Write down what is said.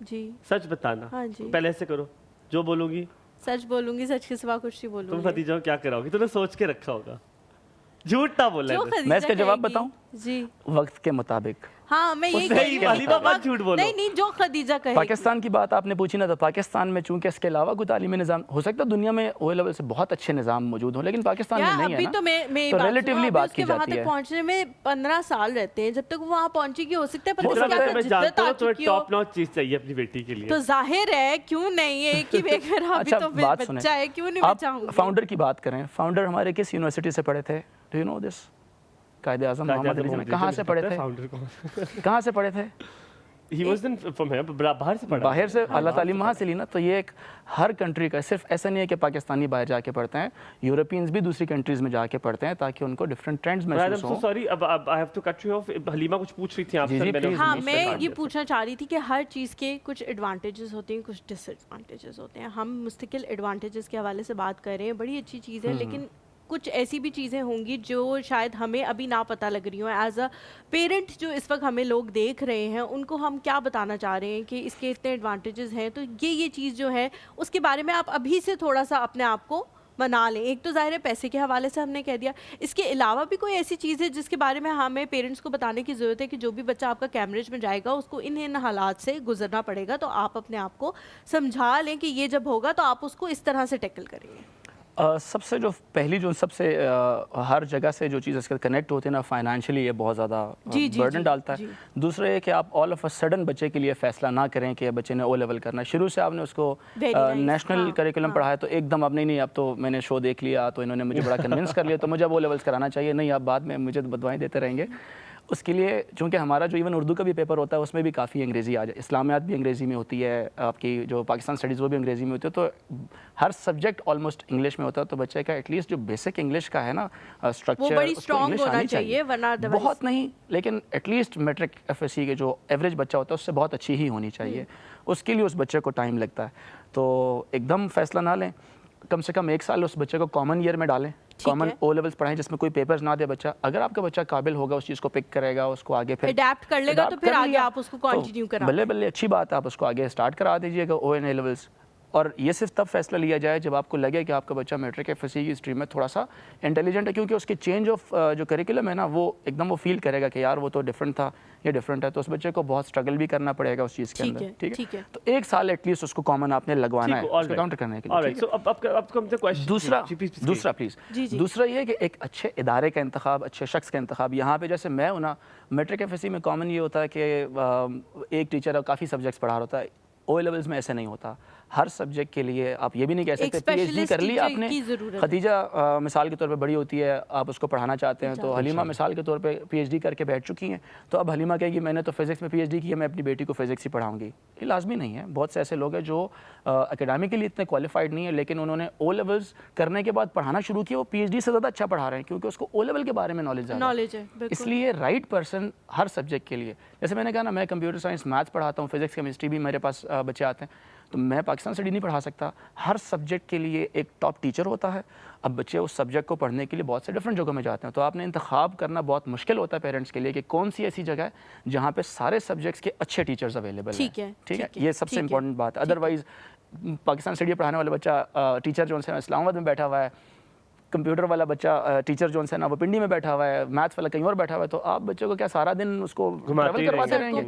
جی سچ بتانا. ہاں جی. پہلے ایسے کرو, جو بولوں گی سچ بولوں گی, سچ کے سوا کچھ نہیں بولوں گی. تم ختیجہ کو کیا کراؤ گی؟ تم نے سوچ کے رکھا ہوگا, جھوٹ نہ بولنا ہے. میں اس کا جواب بتاؤں؟ جی وقت کے مطابق. ہاں میں یہی کہہ رہی ہوں. حلیمہ مت جھوٹ بولو. نہیں جو خدیجہ کہے. پاکستان کی بات آپ نے پوچھی نا, تو پاکستان میں چونکہ اس کے علاوہ کوئی تعلیمی نظام ہو سکتا ہے دنیا میں او لیول سے بہت اچھے نظام موجود ہوں, لیکن پاکستان میں نہیں ہے نا, تو ریلیٹیولی بات کی وہاں جاتی تک ہے. پہنچنے میں 15 سال رہتے ہیں, جب تک وہ وہاں پہنچے گی ہو سکتا ہے میں جانتا ہوں تمہیں ٹاپ نوچ چیز چاہیے اپنی بیٹی کے لیے. تو ظاہر ہے کیوں نہیں ہے کہ میرا ابھی تو بچہ ہے, کیوں نہیں میں چاہوں گی. فاؤنڈر کی بات کریں, فاؤنڈر ہمارے کس یونیورسٹی سے پڑھے تھے؟ ڈو یو نو دس؟ قائد اعظم محمد علی جناح. کہاں سے پڑھے تھے؟ کہاں سے پڑھے تھے؟ باہر سے اعلیٰ تعلیم وہاں سے لی نا. تو یہ ایک ہر کنٹری کا, صرف ایسا نہیں ہے کہ پاکستانی باہر جا کے پڑھتے ہیں, یورپینز بھی دوسری کنٹریز میں جا کے پڑھتے ہیں تاکہ ان کو ڈفرینٹ ٹرینڈز محسوس ہوں. سوری, اب I have to cut you off. Halima کچھ پوچھ رہی تھی آپ سے. ہاں میں یہ پوچھنا چاہ رہی تھی کہ ہر چیز کے کچھ ایڈوانٹیجز ہوتے ہیں, کچھ ڈس ایڈوانٹیجز ہوتے ہیں. ہم مستقل ایڈوانٹیجز کے حوالے سے بات کر رہے ہیں, بڑی اچھی چیز ہے, لیکن کچھ ایسی بھی چیزیں ہوں گی جو شاید ہمیں ابھی نہ پتہ لگ رہی ہوں. ایز اے پیرنٹ جو اس وقت ہمیں لوگ دیکھ رہے ہیں, ان کو ہم کیا بتانا چاہ رہے ہیں کہ اس کے اتنے ایڈوانٹیجز ہیں, تو یہ چیز جو ہے اس کے بارے میں آپ ابھی سے تھوڑا سا اپنے آپ کو بنا لیں. ایک تو ظاہر ہے پیسے کے حوالے سے ہم نے کہہ دیا, اس کے علاوہ بھی کوئی ایسی چیز ہے جس کے بارے میں ہمیں پیرنٹس کو بتانے کی ضرورت ہے کہ جو بھی بچہ آپ کا کیمبرج میں جائے گا اس کو ان حالات سے گزرنا پڑے گا, تو آپ اپنے آپ کو سمجھا لیں کہ یہ جب ہوگا تو آپ اس کو اس طرح سے ٹیکل کریں گے. سب سے جو پہلی جو سب سے ہر جگہ سے جو چیز اس کے کنیکٹ ہوتی ہے نا, فائنانشلی یہ بہت زیادہ برڈن ڈالتا ہے. دوسرا یہ کہ آپ آل آف اے سڈن بچے کے لیے فیصلہ نہ کریں کہ بچے نے او لیول کرنا ہے. شروع سے آپ نے اس کو نیشنل کریکولم پڑھایا تو ایک دم اب نہیں اب تو میں نے شو دیکھ لیا تو انہوں نے مجھے بڑا کنونس کر لیا تو مجھے اب او لیولس کرانا چاہیے. نہیں, آپ بعد میں مجھے بدوائیں دیتے رہیں گے. اس کے لیے چونکہ ہمارا جو ایون اردو کا بھی پیپر ہوتا ہے اس میں بھی کافی انگریزی آ جائے, اسلامیات بھی انگریزی میں ہوتی ہے, آپ کی جو پاکستان اسٹڈیز وہ بھی انگریزی میں ہوتی ہے, تو ہر سبجیکٹ آلموسٹ انگلش میں ہوتا ہے. تو بچے کا ایٹ لیسٹ جو بیسک انگلش کا ہے نا اسٹرکچر, بڑی اسٹرانگ ہونا چاہیے, بہت نہیں لیکن at least matric F S C کے جو ایوریج بچہ ہوتا ہے اس سے بہت اچھی ہی ہونی چاہیے. اس کے لیے اس بچے کو ٹائم لگتا ہے. تو ایک دم فیصلہ نہ لیں, کم سے کم 1 سال اس بچے کو کامن ایئر میں ڈالیں, کامن او لیولس پڑھائیں جس میں کوئی پیپرز نہ دے بچہ. اگر آپ کا بچہ قابل ہوگا اس چیز کو پک کرے گا, اس کو آگے پھر اڈیپٹ کر لے گا تو پھر آگے آپ اس کو کنٹینیو کرا بلے بلے اچھی بات ہے, آپ اس کو آگے اسٹارٹ کرا دیجیے گا او این اے لیولس. اور یہ صرف تب فیصلہ لیا جائے جب آپ کو لگے کہ آپ کا بچہ میٹرک ایف ایس سی کی اسٹریم میں تھوڑا سا انٹیلیجنٹ ہے, کیونکہ اس کی چینج آف جو کریکولم ہے نا وہ ایک دم وہ فیل کرے گا کہ یار وہ تو ڈفرینٹ تھا, یہ ڈفرینٹ ہے. تو اس بچے کو بہت اسٹرگل بھی کرنا پڑے گا اس چیز کے اندر. ٹھیک ہے, تو 1 سال ایٹ لیسٹ اس کو کامن آپ نے لگوانا ہے اس کو کاؤنٹر کرنے کے لیے. دوسرا یہ ہے کہ ایک اچھے ادارے کا انتخاب, اچھے شخص کا انتخاب. یہاں پہ جیسے میں ہوں نا, میٹرک ایف ایس سی میں کامن یہ ہوتا ہے کہ ایک ٹیچر کافی سبجیکٹس پڑھا رہا ہوتا ہے. او لیولز میں ایسے نہیں ہوتا. ہر سبجیکٹ کے لیے آپ یہ بھی نہیں کہہ سکتے پی ایچ ڈی کر لی آپ نے. خدیجہ مثال کے طور پہ بڑی ہوتی ہے, آپ اس کو پڑھانا چاہتے ہیں, تو حلیمہ مثال کے طور پہ پی ایچ ڈی کر کے بیٹھ چکی ہیں, تو اب حلیمہ کہے گی میں نے تو فزکس میں پی ایچ ڈی کی ہے, میں اپنی بیٹی کو فزکس ہی پڑھاؤں گی. یہ لازمی نہیں ہے. بہت سے ایسے لوگ ہیں جو اکیڈیمکلی اتنے کوالیفائڈ نہیں ہیں لیکن انہوں نے او لیولز کرنے کے بعد پڑھانا شروع کیا, وہ پی ایچ ڈی سے زیادہ اچھا پڑھا رہے ہیں کیونکہ اس کو او لیول کے بارے میں نالج ہے. اس لیے رائٹ پرسن ہر سبجیکٹ کے لیے, جیسے میں نے کہا نا میں کمپیوٹر سائنس میتھس پڑھاتا ہوں, فزکس کیمسٹری بھی میرے پاس بچے آتے ہیں, تو میں پاکستان اسٹڈی نہیں پڑھا سکتا. ہر سبجیکٹ کے لیے ایک ٹاپ ٹیچر ہوتا ہے. اب بچے اس سبجیکٹ کو پڑھنے کے لیے بہت سے ڈفرینٹ جگہوں میں جاتے ہیں, تو آپ نے انتخاب کرنا بہت مشکل ہوتا ہے پیرنٹس کے لیے کہ کون سی ایسی جگہ ہے جہاں پہ سارے سبجیکٹس کے اچھے ٹیچرز اویلیبل ہیں. ٹھیک ہے, یہ سب سے امپورٹنٹ بات ہے. ادروائز پاکستان اسٹڈی پڑھانے والا بچہ ٹیچر جو ہے اسلام آباد میں بیٹھا ہوا ہے, کمپیوٹر والا بچہ ٹیچر جو ہے نا وہ پنڈی میں بیٹھا ہوا ہے, میتھس والا کہیں اور بیٹھا ہوا ہے, تو آپ بچے کو کیا سارا دن اس کو ٹریول کرواتے رہیں گے؟